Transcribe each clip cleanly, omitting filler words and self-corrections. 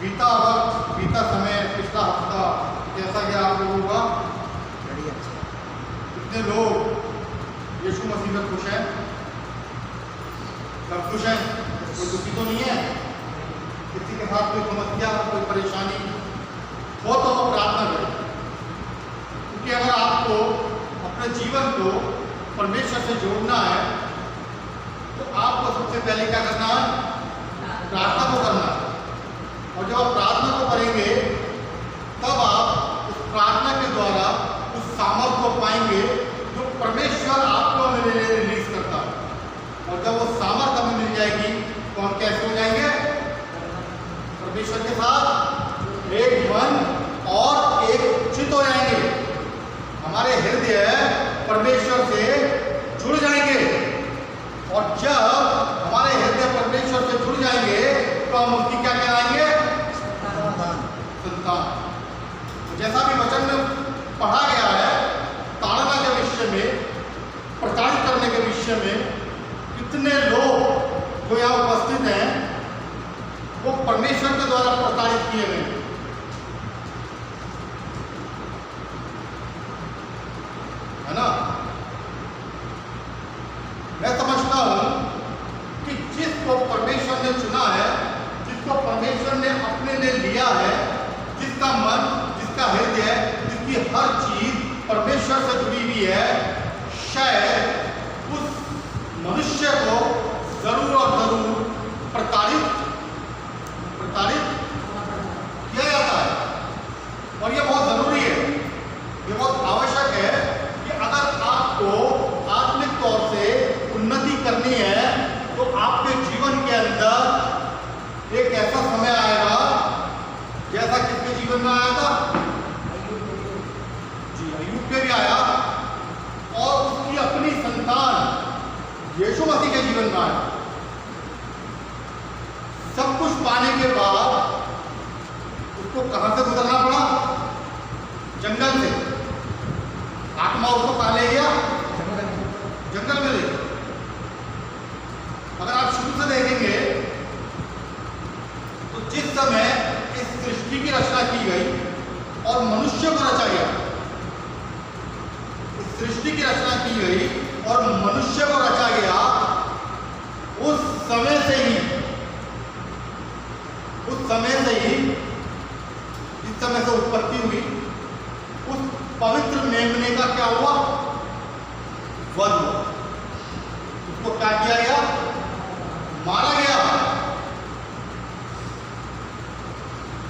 बीता वक्त, बीता समय, पिछला हफ्ता कैसा गया आप लोगों का? कितने लोग यीशु मसीह में खुश हैं? सब खुश हैं? कोई दुखी तो नहीं है? किसी के साथ कोई समस्या, कोई परेशानी हो तो प्रार्थना करें, क्योंकि अगर आपको अपने जीवन को परमेश्वर से जोड़ना है तो आपको सबसे पहले क्या करना है? प्रार्थना को करना है। और जब आप प्रार्थना को करेंगे तब आप उस प्रार्थना के द्वारा उस सामर्थ को पाएंगे जो परमेश्वर आपको मेरे लिए रिलीज करता है। और जब वो सामर्थ हमें मिल जाएगी तो हम कैसे हो जाएंगे? परमेश्वर के साथ एक मन और एक चित्त हो जाएंगे। हमारे हृदय परमेश्वर से जुड़ जाएंगे और जब हमारे हृदय परमेश्वर से जुड़ जाएंगे तो हम उसकी क्या कहलाएंगे? संतान। तो जैसा भी वचन में पढ़ा गया है, ताड़ना के विषय में, प्रचारित करने के विषय में, कितने लोग जो यहाँ उपस्थित हैं वो परमेश्वर के द्वारा प्रचारित किए गए, है ना? मैं समझता हूं कि जिसको परमेश्वर ने चुना है, जिसको परमेश्वर ने अपने लिए लिया है, जिसका मन, जिसका हृदय, जिसकी हर चीज परमेश्वर से जुड़ी हुई है, शायद उस मनुष्य को जरूर और जरूर प्रताड़ित किया जाता है। और यह बहुत जरूरी है, यह बहुत आवश्यक है कि अगर आपको आत्मिक तौर से उन्नति करनी है तो आपके जीवन के अंदर एक ऐसा समय आएगा जैसा किसके जीवन में आया था? जी, अय्यूब पे भी आया और उसकी अपनी संतान यीशु मसीह के जीवन में आया। सब कुछ पाने के बाद उसको कहां से गुजरना पड़ा? जंगल से। आत्मा उसको कहां ले गया? जंगल में ले गया। अगर आप शुरू से देखेंगे तो जिस समय इस सृष्टि की रचना की गई और मनुष्य को रचा गया, इस सृष्टि की रचना की गई और मनुष्य को रचा गया, उस समय से ही जिस समय से उत्पत्ति हुई, उस पवित्र मेमने का क्या हुआ? वध हुआ। उसको क्या किया गया? मारा गया।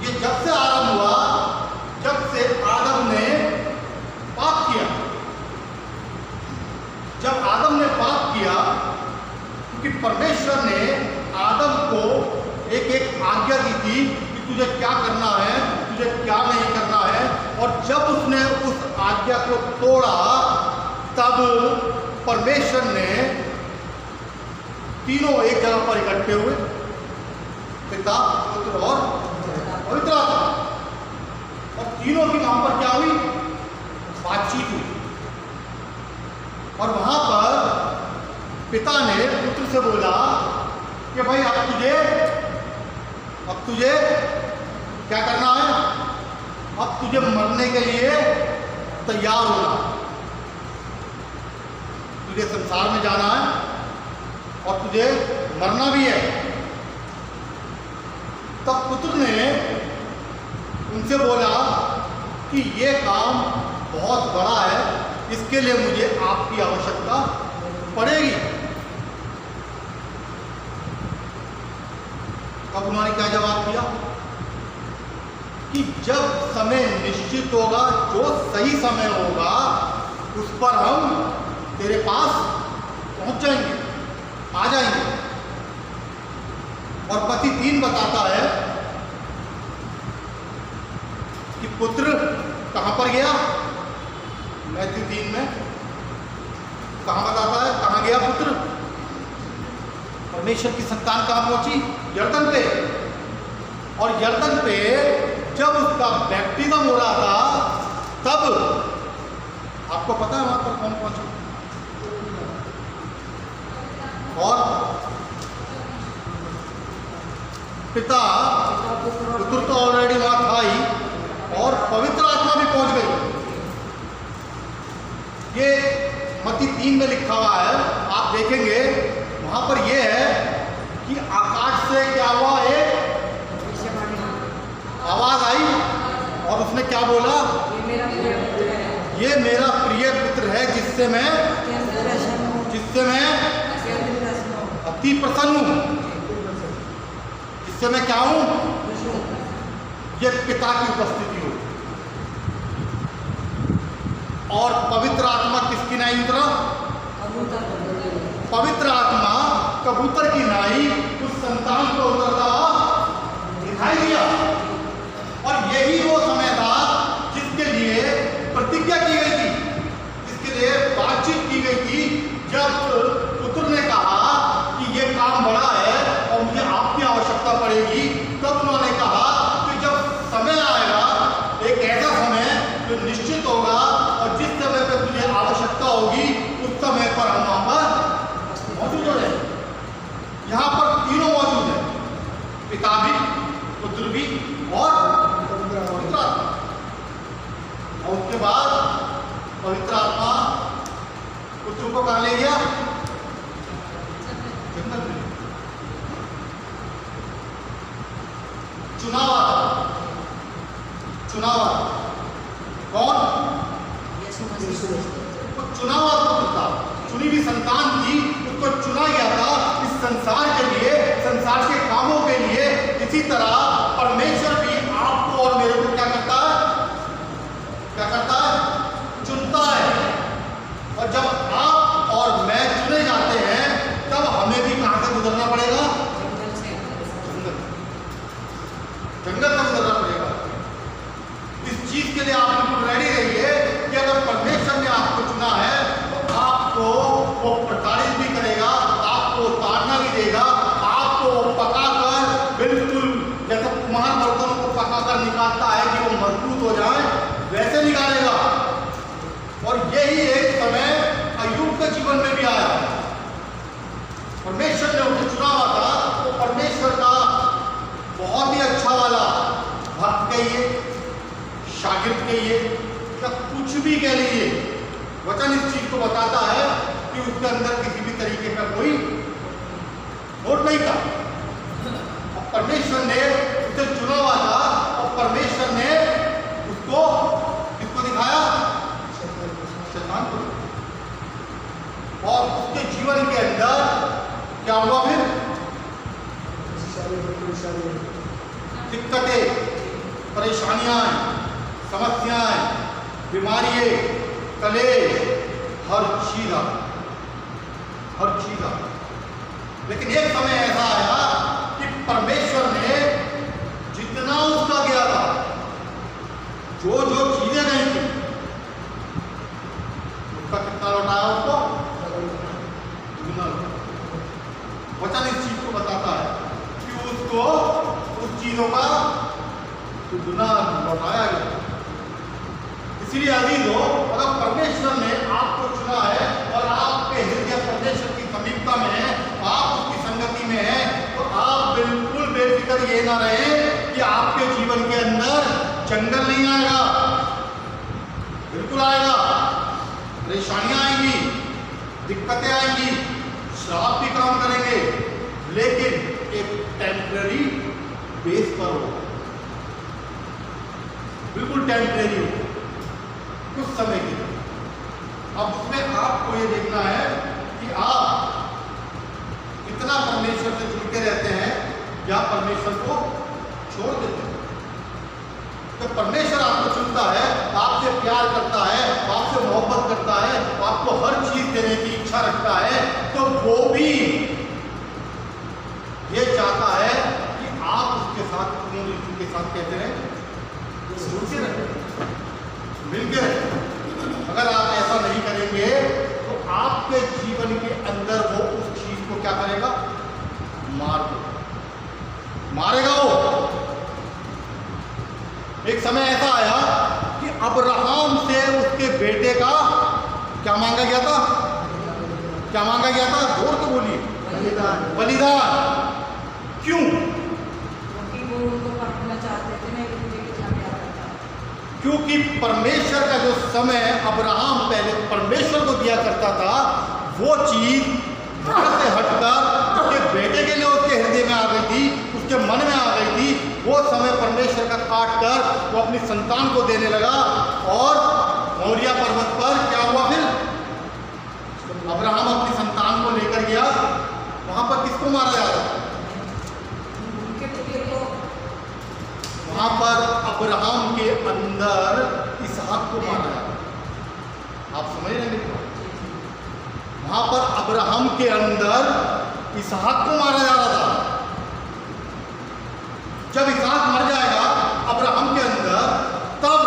ये जब से आरंभ हुआ, जब से आदम ने पाप किया। जब आदम ने पाप किया, क्योंकि परमेश्वर ने आदम को एक आज्ञा दी थी कि तुझे क्या करना है, तुझे क्या नहीं करना है, और जब उसने उस आज्ञा को तोड़ा तब परमेश्वर ने तीनों एक जगह पर इकट्ठे हुए, पिता, पुत्र और पवित्र आत्मा, और तीनों की वहां पर क्या हुई? बातचीत हुई। और वहां पर पिता ने पुत्र से बोला कि भाई अब तुझे क्या करना है? अब तुझे मरने के लिए तैयार होना, तुझे संसार में जाना है और तुझे मरना भी है। तब पुत्र ने उनसे बोला कि ये काम बहुत बड़ा है, इसके लिए मुझे आपकी आवश्यकता पड़ेगी। अब उन्होंने क्या जवाब दिया कि जब समय निश्चित होगा, जो सही समय होगा, उस पर हम तेरे पास पहुंच जाएंगे, आ जाएंगे। और पति 3 बताता है कि पुत्र कहां पर गया? मैथ्यू 3 में कहां बताता है? कहां गया पुत्र? परमेश्वर की संतान कहां पहुंची? यरदन पे। और यरदन पे जब उसका बैप्टिज्म हो रहा था तब आपको पता है वहां पर कौन पहुंचा? और पिता, पुत्र तो ऑलरेडी वहां था ही, और पवित्र आत्मा भी पहुंच गई। ये मत्ती 3 में लिखा हुआ है, आप देखेंगे वहां पर यह है कि आकाश से क्या हुआ, एक आवाज आई और उसने क्या बोला, ये मेरा प्रिय पुत्र है जिससे मैं अति प्रसन्न हूं, जिससे मैं क्या हूं, ये पिता की उपस्थिति हो। और पवित्र आत्मा किसकी नाई उतरा, पवित्र आत्मा कबूतर की नाई उस संतान को उतरता दिखाई दिया। और यही वो समय था जिसके लिए प्रतिज्ञा की गई थी, जिसके लिए बातचीत की गई थी। जब पुत्र ने कहा कि ये काम बड़ा है और मुझे आपकी आवश्यकता पड़ेगी, तब उन्होंने कहा कि जब समय आएगा, एक ऐसा समय जो निश्चित होगा और जिस समय पर तुझे आवश्यकता होगी उस समय पर हम वहां पर मौजूद हो जाए। यहाँ पर तीनों मौजूद है, पिता भी, पुत्र भी और पवित्र आत्मा। और उसके बाद पवित्र आत्मा पुत्र को कहाँ ले गया, जंगल में। चुनाव कौन, चुना हुआ पुत्र था, चुनी हुई संतान थी, उसको चुना गया था इस संसार के लिए, संसार के कामों के लिए। इसी तरह परमेश्वर भी आपको और मेरे को क्या करता है, चुनता है। और जब आप और मैं चुने जाते हैं, तब हमें भी कहां से गुजरना पड़ेगा, जंगल से गुजरना पड़ेगा। इस चीज के लिए आप बिल्कुल रेडी रहिए कि अगर परमेश्वर ने आपको चुना है तो आपको वो प्रताड़ित भी करेगा, आपको ताड़ना भी देगा, आपको पकाकर बिल्कुल जैसे कुम्हार बर्तनों को पकाकर निकालता है कि वो मजबूत हो जाए, वैसे निकालेगा। और यही एक समय अय्यूब के जीवन में भी आया। परमेश्वर ने उसे चुना हुआ था, तो परमेश्वर का बहुत ही अच्छा वाला भक्त कहिए, शागिर्द कहिए, या कुछ भी कह लीजिए, वचन इस चीज को बताता है कि उसके अंदर किसी भी तरीके का कोई वोट नहीं था। और परमेश्वर ने उसे चुना हुआ था और परमेश्वर ने उसको किसको दिखाया, शैतान को। और उसके जीवन के अंदर क्या हुआ, फिर दिक्कतें, परेशानियां, समस्याएं, बीमारियां, कलेश, हर चीज। लेकिन एक समय ऐसा आया कि परमेश्वर ने जितना उसका गया था, जो चीजें गई थी, उसका कितना लौटाया उसको, वचन इस चीज को बताता है कि उसको उस चीजों का दुगना लौटाया गया। इसलिए अजीजों, अगर परमेश्वर ने आपको चुना है और आपके हृदय परमेश्वर की समीपता में है, आप उसकी संगति में है, तो आप बिल्कुल बेफिक्र ये ना रहे कि आपके जीवन के अंदर जंगल नहीं आएगा। बिल्कुल आएगा, परेशानियां आएंगी, दिक्कतें आएंगी, श्राप भी काम करेंगे, लेकिन एक टेम्पररी बेस पर होगा, बिल्कुल टेम्परेरी हो, कुछ समय के लिए। अब उसमें आपको ये देखना है कि आप कितना परमेश्वर से जुड़ के रहते हैं या परमेश्वर को छोड़ देते हैं। तो परमेश्वर आपको चुनता है, आपसे प्यार करता है, आपसे मोहब्बत करता है, आपको हर चीज देने की इच्छा रखता है, तो वो भी ये चाहता है कि आप उसके साथ कहते हैं जुड़ते रहें, मिलके रहें। अगर आप ऐसा नहीं करेंगे तो आपके जीवन के अंदर वो उस चीज को क्या करेगा, मारेगा वो। एक समय ऐसा आया कि अब्राहम से उसके बेटे का क्या मांगा गया था, जोर के बोलिए, बलिदान। क्यों? क्योंकि परमेश्वर का जो समय अब्राहम पहले परमेश्वर को दिया करता था, वो चीज घर से हटकर उसके बेटे के लिए उसके हृदय में आ गई थी, उसके मन में आ गई थी। वो समय परमेश्वर का काट कर वो अपनी संतान को देने लगा। और मोरिया पर्वत पर क्या हुआ फिर? अब्राहम अपनी संतान को लेकर गया। वहां पर किसको मारा जा रहा? वहां पर अब्राहम के अंदर इसहाक को मारा जा रहा। आप समझ रहे हैं? वहां पर अब्राहम के अंदर इसहाक को मारा जा रहा था। जब इसहाक मर जाएगा अब्राहम के अंदर, तब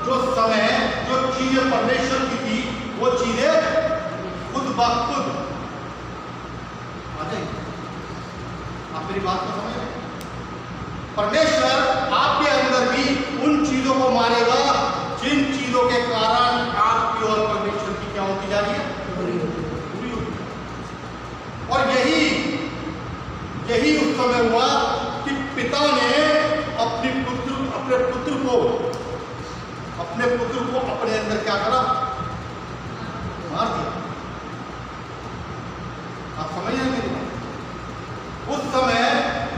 जो समय जो चीजें परमेश्वर की थी वो चीजें खुद ब खुद आ जाएंगी। आप मेरी बात को समझ रहे हैं? परमेश्वर आपके अंदर भी उन चीजों को मारेगा जिन चीजों के कारण आपकी और परमेश्वर की क्या होती जा रही है? पूरी होती। और यही उस समय हुआ कि पिता ने अपने पुत्र को अपने अंदर क्या करा? मार दिया। आप समझ रहे हैं? उस समय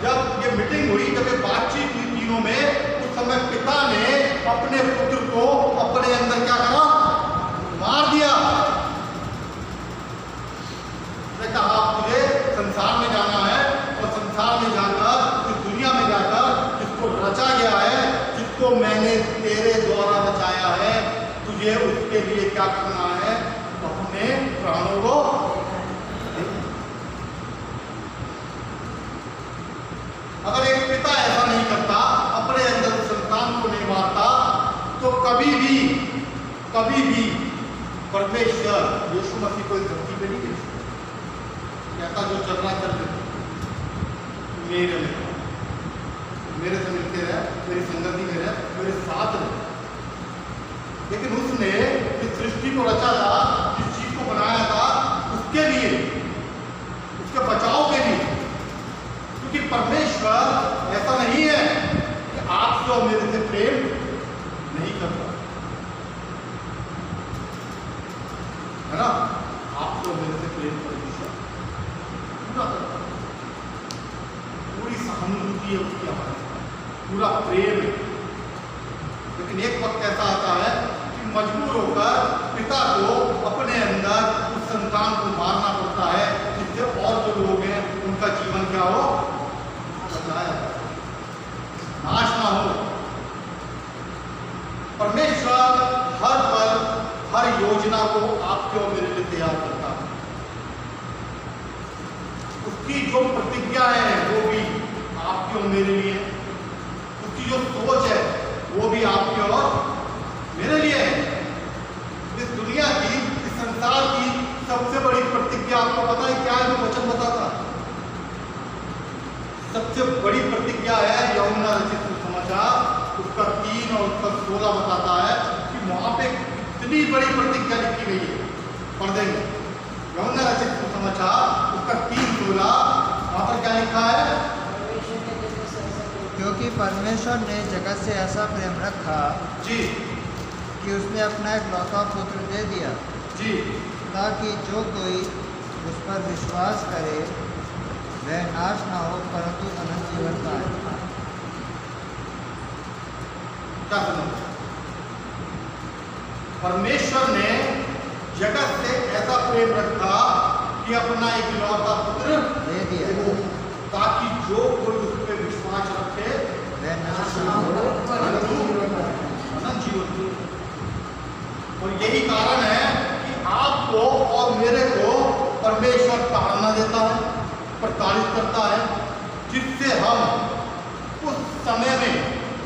जब ये मीटिंग हुई, जब ये बातचीत हुई तीनों में, उस समय पिता ने अपने पुत्र को अपने अंदर क्या करा? मार दिया। उसने कहा तुझे संसार में जाना है और संसार में जाकर इस दुनिया में जाकर जिसको रचा गया है, जिसको मैंने तेरे द्वारा रचाया है, तुझे उसके लिए क्या करना है? अपने प्राणों को। अगर एक पिता ऐसा नहीं करता, अपने अंदर संतान को नहीं मारता, तो कभी भी परमेश्वर यीशु मसीह को इस धरती पे नहीं भेज कहता जो चल रहा चल रहे मेरे से मिलते रहे, मेरी संगति में रहे, मेरे साथ रहे। लेकिन उसने इस सृष्टि को रचा था, जिस चीज को बनाया था, उसके लिए, उसके बचाव के लिए। क्योंकि परमेश्वर ऐसा नहीं है कि आपसे और मेरे से प्रेम नहीं करता है ना? आपसे और मेरे से प्रेम परमेश्वर पूरा करता, पूरी सहानुभूति है उसकी हमारे साथ, पूरा प्रेम है। लेकिन एक वक्त ऐसा आता है कि मजबूर होकर पिता को अपने अंदर उस संतान को मारना पड़ता है, जिससे और जो लोग हैं उनका जीवन क्या हो? नाश ना हो। परमेश्वर हर पल हर योजना को आपके और मेरे लिए तैयार करता है। उसकी जो प्रतिज्ञाएं हैं वो भी आपके और मेरे लिए, उसकी जो सोच है वो भी आपके और मेरे लिए है। इस दुनिया की, इस संसार की सबसे बड़ी प्रतिज्ञा आपको पता है क्या है? जो वचन बताता है, सबसे बड़ी प्रतिज्ञा है यूहन्ना रचित सुसमाचार, उसका 3 और उसका 16 बताता है कि वहां पे इतनी बड़ी प्रतिज्ञा लिखी गई है। पढ़ देंगे यूहन्ना रचित सुसमाचार उसका 3:16। वहां पर क्या लिखा है? क्योंकि परमेश्वर ने जगत से ऐसा प्रेम रखा जी कि उसने अपना इकलौता पुत्र दे दिया जी, ताकि जो कोई उस पर विश्वास करे वह नाश ना हो परंतु अनंत जीवन पाए। क्या सुनो? परमेश्वर ने जगत से ऐसा प्रेम रखा कि अपना इकलौता पुत्र दे दिया ताकि जो कोई उस पर विश्वास रखे वह नाश ना हो अनंत जीवन। और यही कारण है कि आपको और मेरे को परमेश्वर ताड़ना देता है, प्रताड़ित करता है, जिससे हम उस समय में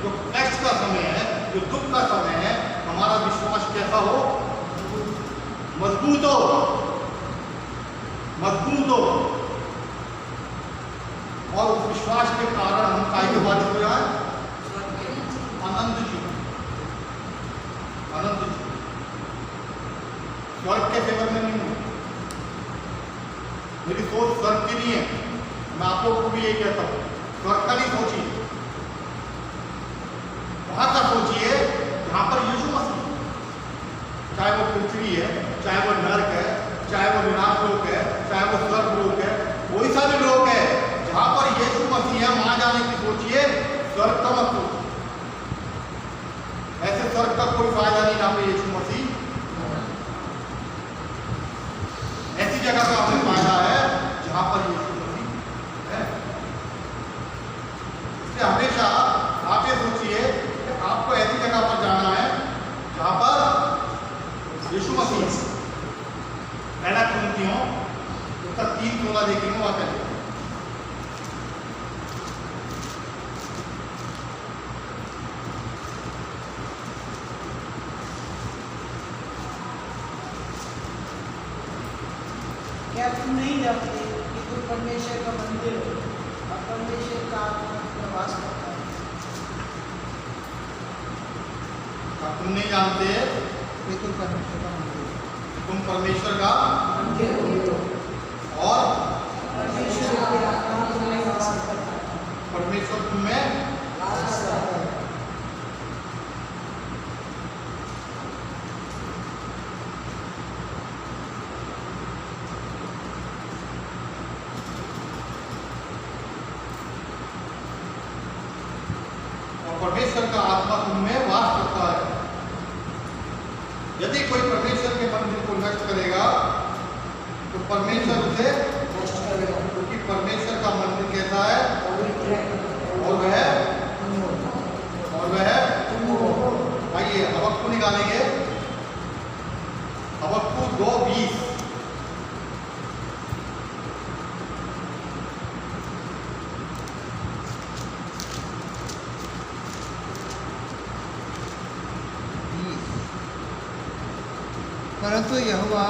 जो कष्ट का समय है, जो दुख का समय है, हमारा विश्वास कैसा हो? मजबूत हो। और उस विश्वास के कारण हम काहे बाधित हो जाए? अनंत जीवन। स्वर्ग के फेवर में नहीं हूं। मेरी सोच स्वर्ग की नहीं है। मैं आप लोगों को भी यही कहता हूं, स्वर्ग का नहीं सोचिए, वहां का सोचिए जहां चाहे वो नरक है, चाहे वो विनाश लोक है, चाहे वो स्वर्ग लोक है, कोई सा भी लोक है जहां पर यीशु मसीह है, वहां जाने की सोचिए, स्वर्ग का मत सोचिए। ऐसे स्वर्ग का कोई फायदा नहीं जहां पे यीशु मसीह, ऐसी जगह का हमें फायदा है जहां पर यीशु मसीह है। इसलिए हमेशा आप ये सोचिए कि आपको ऐसी जगह पर जाना है जहां पर यीशु मसीह। पहला कुरिन्थियों उसका 3:16 देखेंगे वहां पर। क्या तुम नहीं जानते कि तुम परमेश्वर का मंदिर हो और परमेश्वर का आत्मा तुम्हें वास करता है? अब तुम नहीं जानते कि तुम परमेश्वर का मंदिर हो। तुम परमेश्वर का मंदिर हो और परमेश्वर की आत्मा तुम्हें वास करता है। परमेश्वर तुम में वास करता है। परमेश्वर का आत्मा तुम में वास करता है। यदि कोई परमेश्वर के मंदिर को नष्ट करेगा तो परमेश्वर उसे, क्योंकि परमेश्वर का मंदिर कैसा है, और वह आइए हबक्कू निकालेंगे। हबक्कू 2:20। परंतु यहोवा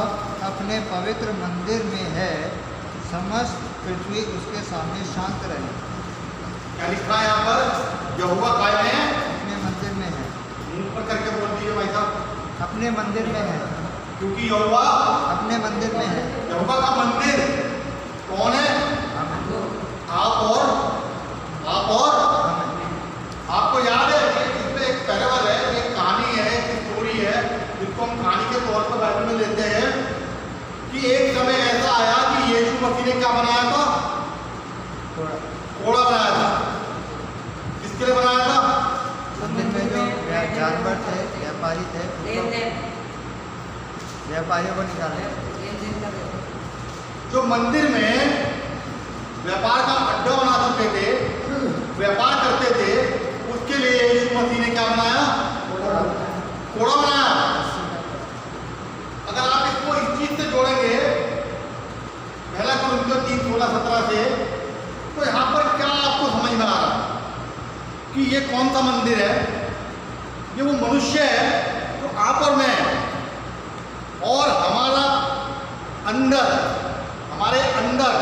अपने पवित्र मंदिर में है, समस्त पृथ्वी उसके सामने शांत रहे। क्या लिखा है यहाँ पर? यहोवा काय में है? अपने मंदिर में है। मुंह पर करके बोल दीजिए भाई साहब। अपने मंदिर में है। क्योंकि यहोवा अपने मंदिर में है। यहोवा का मंदिर कौन है? आमीन। आप और आपको याद है कि इसमें एक पैराबल है, एक कहानी है, एक स्टोरी है जिसको हम कहानी के तौर पर बाइबल में लेते हैं कि एक समय ऐसा आया कि यीशु मसीह ने क्या बनाया था? घोड़ा बनाया था। किसके लिए बनाया था? मंदिर में जो जानवर थे, व्यापारी थे, व्यापारियों को निकाले। जो मंदिर में व्यापार का अड्डा बना चुके थे, व्यापार करते थे, उसके लिए यीशु मसीह ने क्या बनाया? घोड़ा बनाया। अगर आप इसको इस चीज से जोड़ेंगे, पहला कुरिन्थियों 3:16-17 से, तो यहाँ पर क्या आपको समझ में आ रहा है कि ये कौन सा मंदिर है? ये वो मनुष्य है जो आप और मैं, और हमारा अंदर, हमारे अंदर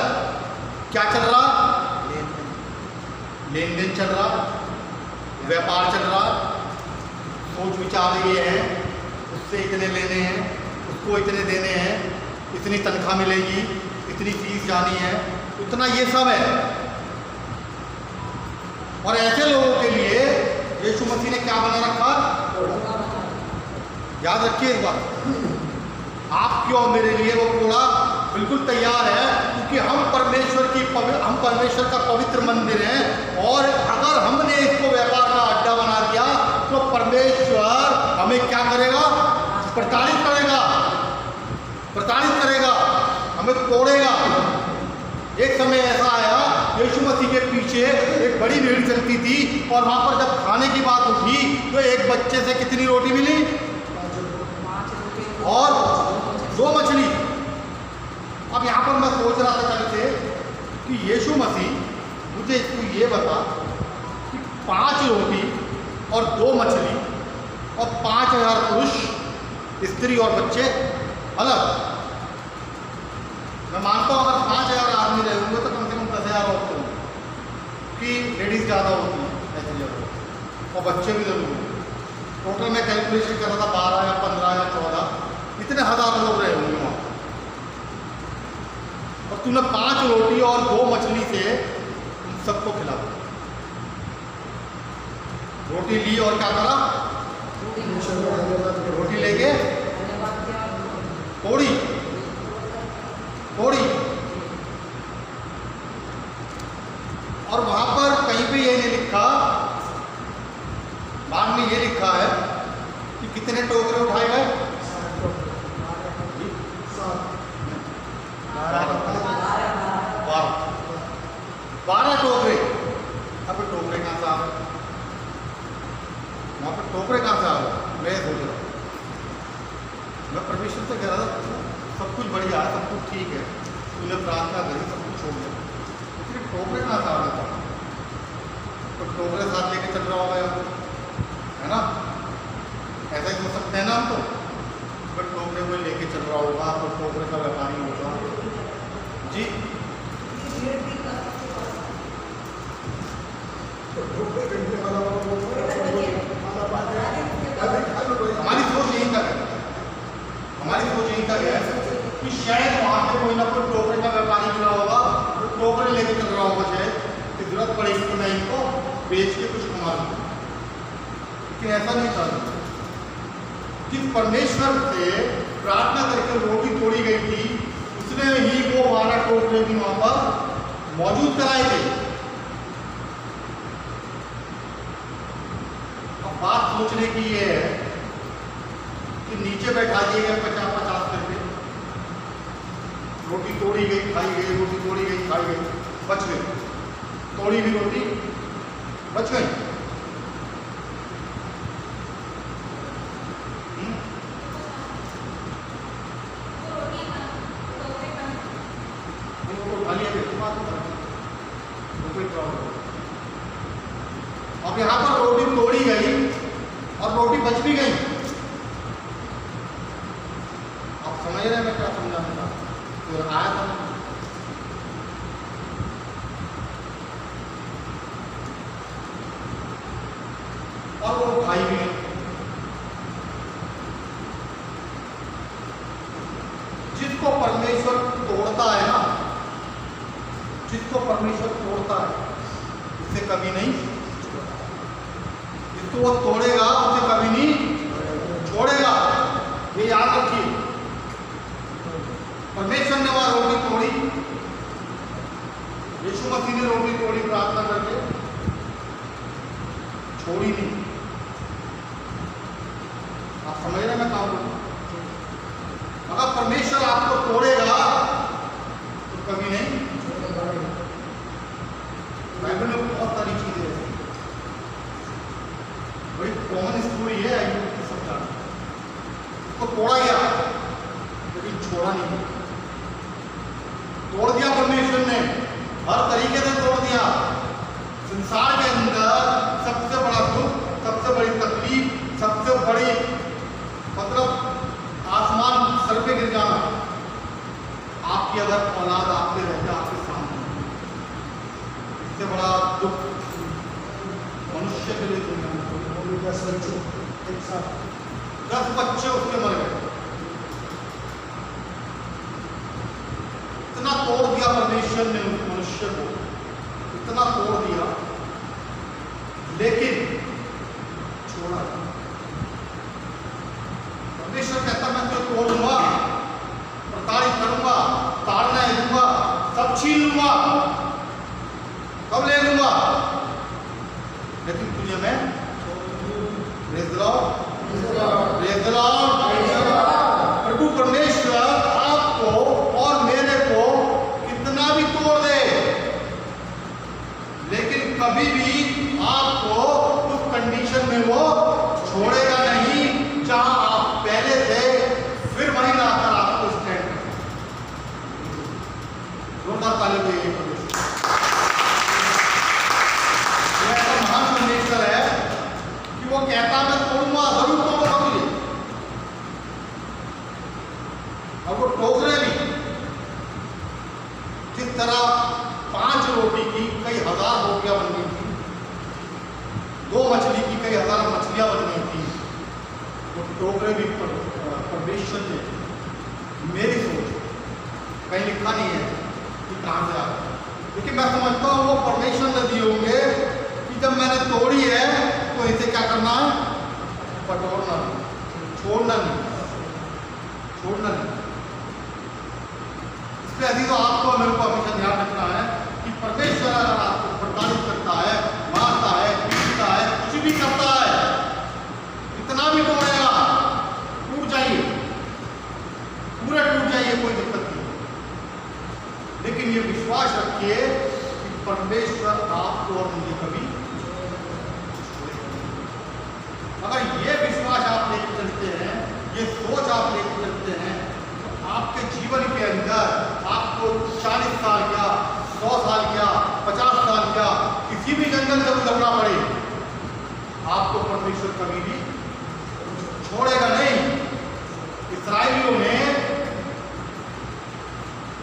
क्या चल रहा? लेन देन चल रहा, व्यापार चल रहा, सोच विचार ये है, उससे इतने लेने हैं, उसको इतने देने हैं, इतनी तनख्वाह मिलेगी, इतनी फीस जानी है, उतना ये सब है। और ऐसे लोगों के लिए यीशु मसीह ने क्या बना रखा? याद रखिए एक बात, आपके और मेरे लिए वो घोड़ा बिल्कुल तैयार है, क्योंकि हम परमेश्वर का पवित्र मंदिर हैं। और अगर हमने इसको व्यापार का अड्डा बना दिया तो परमेश्वर हमें क्या करेगा? प्रताड़ित करेगा, हमें तोड़ेगा। एक समय ऐसा आया, यीशु मसीह के पीछे एक बड़ी भीड़ चलती थी, और वहां पर जब खाने की बात उठी तो एक बच्चे से कितनी रोटी मिली? और 2 मछली। अब यहाँ पर मैं सोच रहा था कल से कि यीशु मसीह, मुझे तू ये बता कि 5 रोटी और 2 मछली और 5000 पुरुष, स्त्री और बच्चे अलग। मैं मानता हूँ अगर 5000 आदमी रहे होंगे तो कम से कम 10,000 औरतें होंगी, क्योंकि लेडीज़ ज़्यादा होती हैं ऐसी जगह, और बच्चे भी जरूर होंगे। टोटल मैं कैलकुलेशन कर रहा था 12 या 15 या 14, इतने हज़ार लोग रहे होंगे वहाँ। और तूने 5 रोटी और 2 मछली से उन सबको खिला दिया। रोटी ली और क्या करा? रोटी लेके तोड़ी तोड़ी। और वहां पर कहीं पे ये नहीं लिखा, बाद में ये लिखा है कि कितने टोकरे उठाए गए? 12 टोकरे। अब टोकरे कहाँ से आ गए? वहां पर टोकरे कहाँ से आ गए? मैं सोच रहा हूँ, मैं परमेश्वर से कह रहा था सब कुछ बढ़िया है, सब कुछ ठीक है, तूने प्रार्थना करी, सब कुछ हो गया, लेकिन टोकरे कहाँ से आ गए? तो टोकरे साथ लेके चल रहा होगा यार, है ना? ऐसा ही हो सकते हैं ना हम तो, बट टोकरे को लेके चल रहा होगा तो टोकरे का व्यापारी होगा जी। हमारी सोच यही का है, हमारी सोच यही का है कि शायद वहां पे कोई ना कोई टोकरे का व्यापारी मिला होगा, तो टोकरे लेके चल रहा होगा, शायद कि जरूरत पड़ेगी तो मैं इनको बेच के कुछ कमा लूँ। लेकिन ऐसा नहीं था। जिस परमेश्वर से प्रार्थना करके रोटी तोड़ी गई थी, उसने ही वो 12 टोकरे भी वहां पर मौजूद कराए थे। अब बात सोचने की ये है कि नीचे बैठा दिए गए 50-50 करके, रोटी तोड़ी गई खाई गई, रोटी तोड़ी गई खाई गई, बच गई, तोड़ी हुई रोटी बच गई। अब यहाँ पर रोटी तोड़ी गई और रोटी बच भी गई। आप समझ रहे हैं मैं क्या समझाने का? तो आया था और वो खाई भी गई। जिसको परमेश्वर तोड़ता है ना, जिसको परमेश्वर तोड़ता है उसे कभी नहीं, जिसको वो तोड़ेगा उसे कभी नहीं छोड़ेगा। ये याद रखिए। परमेश्वर ने वहां रोटी तोड़ी, यीशु मसीह ने रोटी तोड़ी प्रार्थना करके, छोड़ी नहीं। आप समझ रहे हैं मैं क्या बोलूं? अगर परमेश्वर आपको तोड़ेगा तो कभी नहीं। बाइबल में बहुत सारी चीजें हैं, बड़ी कॉमन स्टोरी है आयुब की, सब जानते हैं। उसको तोड़ा गया लेकिन छोड़ा नहीं, तोड़ दिया परमेश्वर ने, हर तरीके से तोड़ दिया। संसार के अंदर सबसे बड़ा दुख, सबसे बड़ी तकलीफ, सबसे बड़ी मतलब आसमान सर पे गिर जाना, आपकी अगर औलाद आपके रहते आपके सामने, इससे बड़ा दुख मनुष्य के लिए दुनिया में। 10 बच्चे उसके मर गए। इतना तोड़ दिया परमेश्वर ने उस मनुष्य को, इतना तोड़ दिया, लेकिन छोड़ा। परमेश्वर कहता मैं तुझे तोड़ लूंगा, प्रताड़ित करूंगा, ताड़ना दूंगा, सब छीन लूंगा, सब ले लूंगा, लेकिन तुझे मैं प्रभु परमेश्वर आपको और मेरे को कितना भी तोड़ दे, लेकिन कभी भी आपको उस कंडीशन में वो छोड़ेगा नहीं जहां आप पहले थे, फिर वहीं लाकर आपको स्टैंड करें। जोरदार ताली दीजिए। ऐसा महान परमेश्वर है कि वो कहता मैं तोड़ूंगा, जरूर तोड़ूंगा तुझे। और वो टोकरे भी जिस तरह 5 रोटी की कई हजार रोटियां बन गई थी, 2 मछली की कई हजार मछलियां बन गई थी, वो टोकरे भी परमेश्वर ने, मेरी सोच कहीं लिखा नहीं है कि कहां से आ गया, लेकिन मैं समझता हूं वो परमेश्वर ने दिए होंगे कि जब मैंने तोड़ी है तो इसे क्या करना है? बटोरना, छोड़ना नहीं, छोड़ना नहीं। इसलिए अभी तो आपको मेरे को हमेशा ध्यान रखना है कि परमेश्वर अगर आपको प्रताड़ित करता है, मारता है, पीटता है, कुछ भी करता है, इतना भी तोड़ेगा, टूट जाइए, पूरा टूट जाइए, कोई दिक्कत नहीं। लेकिन ये विश्वास रखिए कि परमेश्वर आपको और मुझे कभी, अगर ये विश्वास आप लेकर चलते हैं, ये सोच आप लेकर चलते हैं, तो आपके जीवन के अंदर आपको 40 साल क्या, 100 साल क्या, 50 साल क्या, किसी भी जंगल से गुजरना पड़े, आपको परमेश्वर कभी भी छोड़ेगा नहीं। इस्राएलियों ने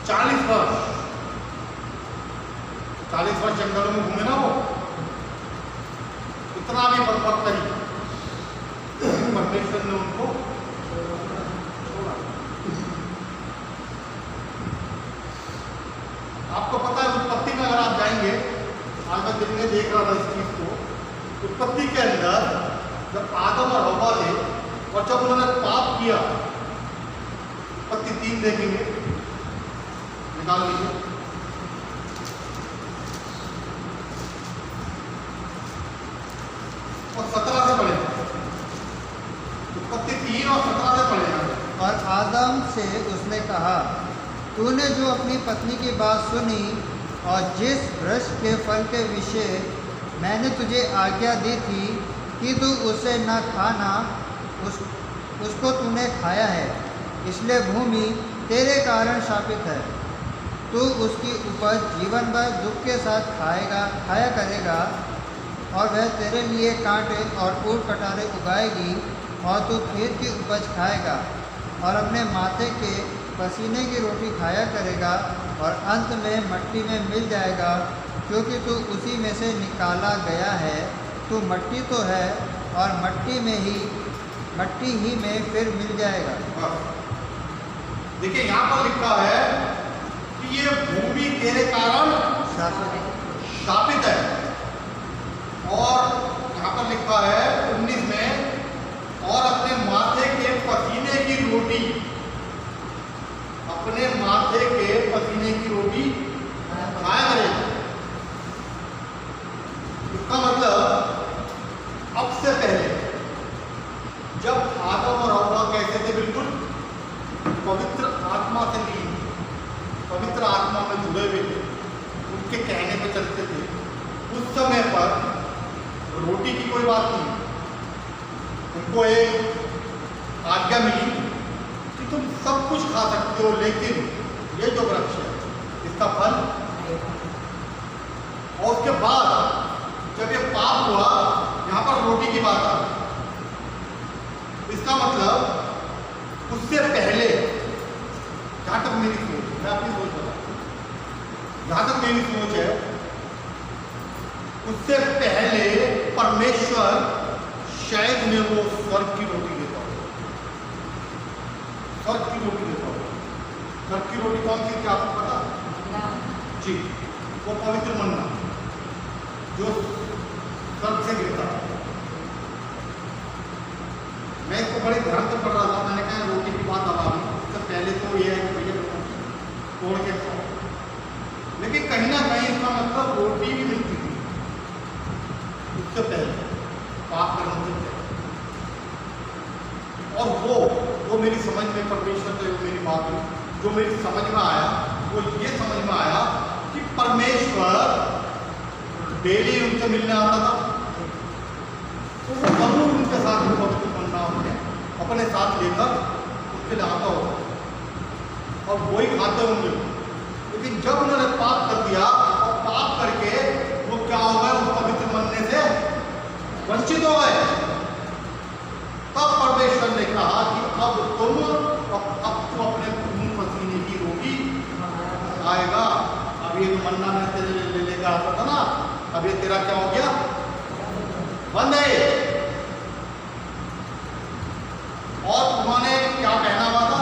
40 वर्ष जंगलों में घूमे ना, वो इतना भी बर्बाद करी, परमेश्वर ने उनको छोड़ा। आपको पता है उत्पत्ति में अगर आप जाएंगे, आज मैं दिन में देख रहा था इस चीज को, उत्पत्ति के अंदर जब आदम और हव्वा थे और जब उन्होंने पाप किया, उत्पत्ति 3 देखेंगे, निकाल लीजिए, और 17 से पढ़े, उत्पत्ति 3 और 17 से पढ़े। और आदम से उसने कहा, तूने जो अपनी पत्नी की बात सुनी और जिस वृक्ष के फल के विषय मैंने तुझे आज्ञा दी थी कि तू उसे न खाना, उसको तूने खाया है, इसलिए भूमि तेरे कारण शापित है। तू उसकी उपज जीवन भर दुख के साथ खाया करेगा, और वह तेरे लिए कांटे और ऊँट कटारे उगाएगी, और तू खेत की उपज खाएगा और अपने माथे के पसीने की रोटी खाया करेगा, और अंत में मट्टी में मिल जाएगा, क्योंकि तू उसी में से निकाला गया है। तू मट्टी तो है और मट्टी ही में फिर मिल जाएगा। देखिए यहाँ पर लिखा है कि ये भूमि तेरे कारण शापित है, और यहाँ पर लिखा है 19 में, और अपने माथे के पसीने की रोटी, अपने माथे के पसीने की रोटी खाया करेगा। इसका मतलब अब से पहले जब आदम और हव्वा कैसे थे, बिल्कुल पवित्र आत्मा से लीन, पवित्र आत्मा में जुड़े हुए थे, उनके कहने पे चलते थे, उस समय पर रोटी की कोई बात नहीं, उनको एक आज्ञा मिली कि तुम सब कुछ खा सकते हो, लेकिन ये जो वृक्ष है इसका फल। और उसके बाद जब ये पाप हुआ, यहाँ पर रोटी की बात आ, इसका मतलब उससे पहले, जहाँ तक मेरी सोच, मैं अपनी सोच बताऊँ, जहाँ तक मेरी सोच है, उससे पहले परमेश्वर शायद उन्हें वो स्वर्ग की रोटी देता हो, स्वर्ग की रोटी देता हो। स्वर्ग की रोटी कौन सी, क्या आपको पता? जी, वो पवित्र मन्ना जो स्वर्ग से गिरता है। मैं इसको बड़े ध्यान से पढ़ रहा था, मैंने कहा रोटी की बात अब आ गई, उससे पहले तो ये है कि भैया तोड़ के खाओ, लेकिन कहीं ना कहीं इसका मतलब रोटी भी मिलती थी उससे पहले, पाप करने से पहले। और वो मेरी समझ में, परमेश्वर से मेरी बात हुई, जो मेरी समझ में आया वो ये समझ में आया कि परमेश्वर डेली उनसे मिलने आता था, तो वो जरूर उनके साथ पवित्र बनना अपने साथ लेकर उसके लिए आता होगा और वही खाते होंगे। लेकिन जब उन्होंने पाप कर दिया और पाप करके वो क्या हो गए, उस पवित्र बनने से वंचित हो गए, तब परमेश्वर ने कहा कि अब तुम अपने खून पसीने की रोटी खाएगा। अब ये तो मन्ना में तेरे ले लेकर आता था ना, अब ये तेरा क्या हो गया, बंद है। और उन्होंने क्या कहना हुआ था,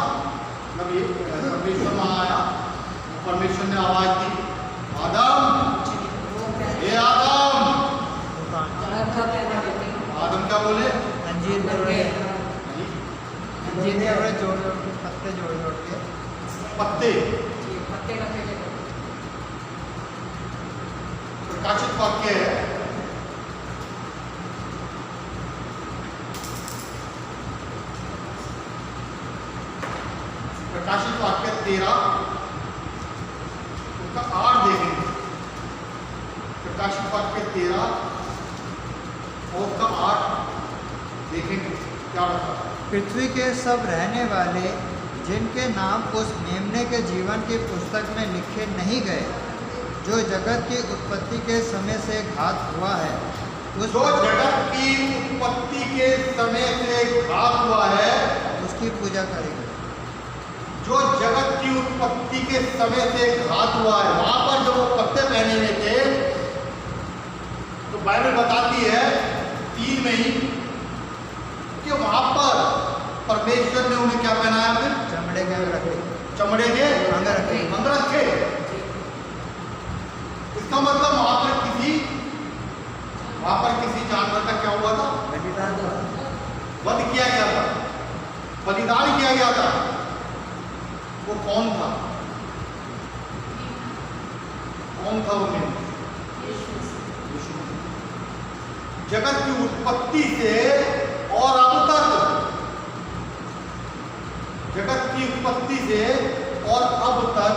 जब ये परमेश्वर वहां आया, परमेश्वर ने आवाज दी, आदम, ये आदम। आदम क्या बोले, अंजीर जोड़ जोड़ के, पत्ते जोड़ जोड़ के, पत्ते प्रकाशित वाक्य है, प्रकाशित वाक्य 13 उसका 8 देखेंगे। प्रकाशित वाक्य 13 और उसका 8 देखेंगे क्या बताता है। पृथ्वी के सब रहने वाले जिनके नाम उस मेमने के जीवन की पुस्तक में लिखे नहीं गए, जो जगत की उत्पत्ति के समय से घात हुआ है, उस जो जगत की उत्पत्ति के समय से घात हुआ है, उसकी पूजा करेंगे। जो जगत की उत्पत्ति के समय से घात हुआ है। वहां पर जब वो कपड़े पहने हुए थे तो बाइबल बताती है 3 में ही कि वहां पर परमेश्वर ने उन्हें क्या पहनाया, फिर चमड़े के रखे, चमड़े के अंग रखे। अंग रखे। इसका मतलब वहां पर किसी जानवर का क्या हुआ था, वध किया गया था, बलिदान किया गया था। वो कौन था, कौन था वो? जगत की उत्पत्ति से और अब तक, जगत की उत्पत्ति से और अब तक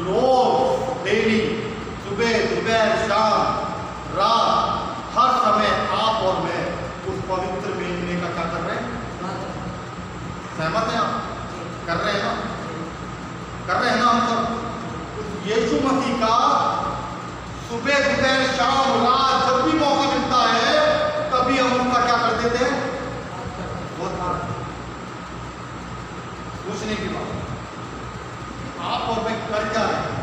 रोज डेली, सुबह दोपहर शाम रात, हर समय आप और मैं उस पवित्र मेमने का क्या कर रहे हैं? सहमत है आप? कर रहे हैं ना? कर रहे हैं ना हम सब? उस यीशु मसीह का सुबह दोपहर शाम रात जब भी मौका मिलता है तभी हम उनका क्या कर देते हैं? सोचने की बात, आप और मैं कर क्या रहे हैं,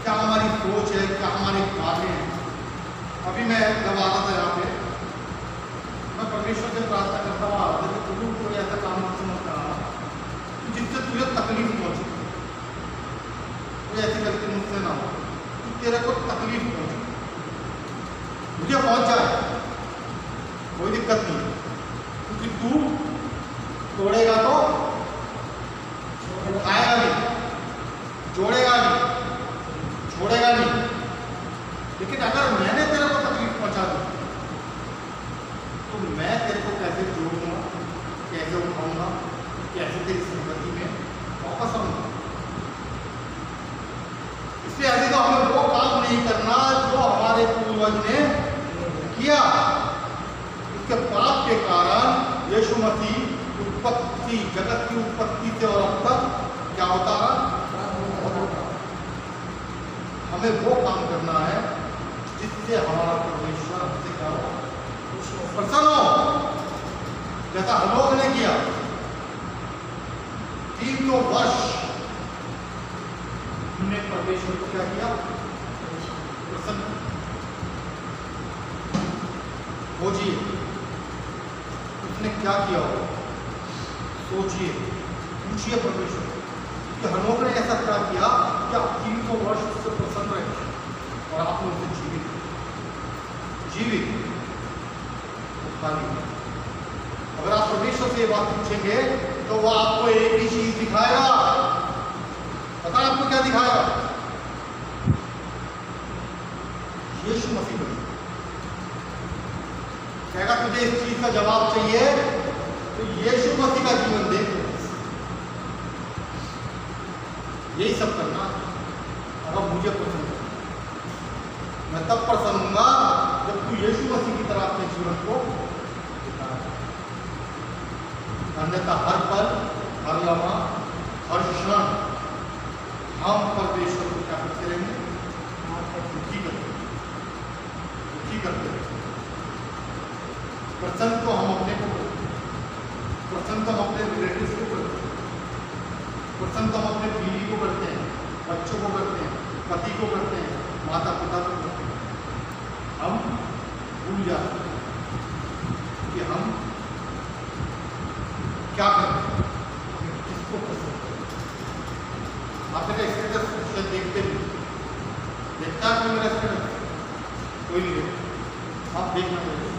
क्या हमारी सोच है, क्या हमारे कार्य हैं। अभी मैं जब आ रहा था यहाँ पे, मैं परमेश्वर से प्रार्थना करता हुआ आ रहा था कि प्रभु कोई ऐसा काम मत करा जिससे तुझे तकलीफ पहुंचे, कोई ऐसी गलती मुझसे ना हो कि तेरे को तकलीफ पहुंचे, मुझे पहुंच जाए, कोई दिक्कत नहीं, क्योंकि तू तोड़ेगा तो खाएगा नहीं, जोड़ेगा नहीं, छोड़ेगा नहीं। लेकिन अगर मैंने तेरे को तकलीफ पहुंचा दी तो मैं तेरे को कैसे जोड़ूंगा, कैसे उठाऊंगा, कैसे तेरी संगति में वापस आऊंगा। इसलिए अभी तो हमें वो काम नहीं करना जो हमारे पूर्वज ने किया। उसके पाप के कारण यीशु मसीह उत्पत्ति, जगत की उत्पत्ति से और अब तक क्या होता रहा? हमें वो काम करना है जिससे हमारा परमेश्वर हमसे क्या हो, प्रसन्न हो, जैसा हनोक ने किया। 300 वर्ष हमने परमेश्वर को क्या किया? प्रसन्न। खोजिए उसने क्या किया हो, सोचिए, पूछिए परमेश्वर कि हनोक ने ऐसा क्या किया कि आप 300 वर्ष उससे प्रसन्न रहे और आपने उसे जीवित खाली। अगर आप परमेश्वर से ये बात पूछेंगे तो वो आपको एक ही चीज दिखाएगा। पता है आपको क्या दिखाएगा? यीशु मसीह को कहेगा तुझे इस चीज का जवाब चाहिए तो यीशु मसीह का जीवन देख, यही सब करना। अगर मुझे पसंद है मैं तब प्रसन्न होऊंगा जब तू यीशु मसीह की तरह अपने जीवन को बिता। अन्यथा हर पल, हर लम्हा, हर क्षण हम परमेश्वर को क्या करते रहेंगे? दुखी करते रहेंगे। प्रसन्न तो हम अपने को करते हैं, प्रसन्न तो हम अपने रिलेटिव्स को करते हैं, प्रसन्न तो हम अपने बीवी को करते हैं, बच्चों को करते हैं, पति को करते हैं, माता पिता को करते हैं। हम भूल जाते हैं कि हम क्या करते हैं, किसको पसंद करते हैं। आप मेरा स्टेटस शायद देखते नहीं, देखता है मेरा स्टेटस? कोई नहीं देखता। आप देखना चाहिए।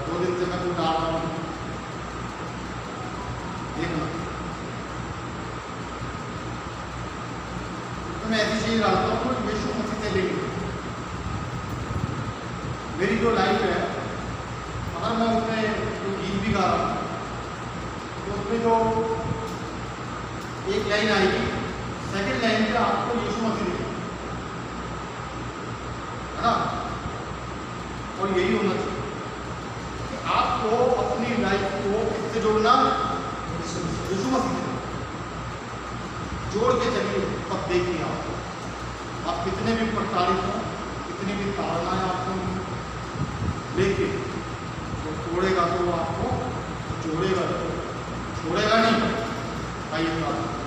2 दिन से मैं कुछ डाल रहा हूँ, देखना। तो मैं ऐसी चीज डालता हूँ यीशु मसीह से चलेगी। मेरी जो लाइफ है, अगर मैं उसमें जो गीत भी गा रहा हूँ तो उसमें जो एक लाइन आएगी, सेकंड लाइन पे आपको यीशु मसीह दिखेगा, है ना। और यही होना चाहिए कि आपको अपनी लाइफ को किससे जोड़ना, यीशु मसीह से जोड़ के चलिए। तब देखिए आप कितने भी प्रताड़ित हो, कितनी भी ताड़नाएं आपको लेके वो तोड़ेगा तो वो आपको जोड़ेगा, छोड़ेगा नहीं। आइए प्रार्थना।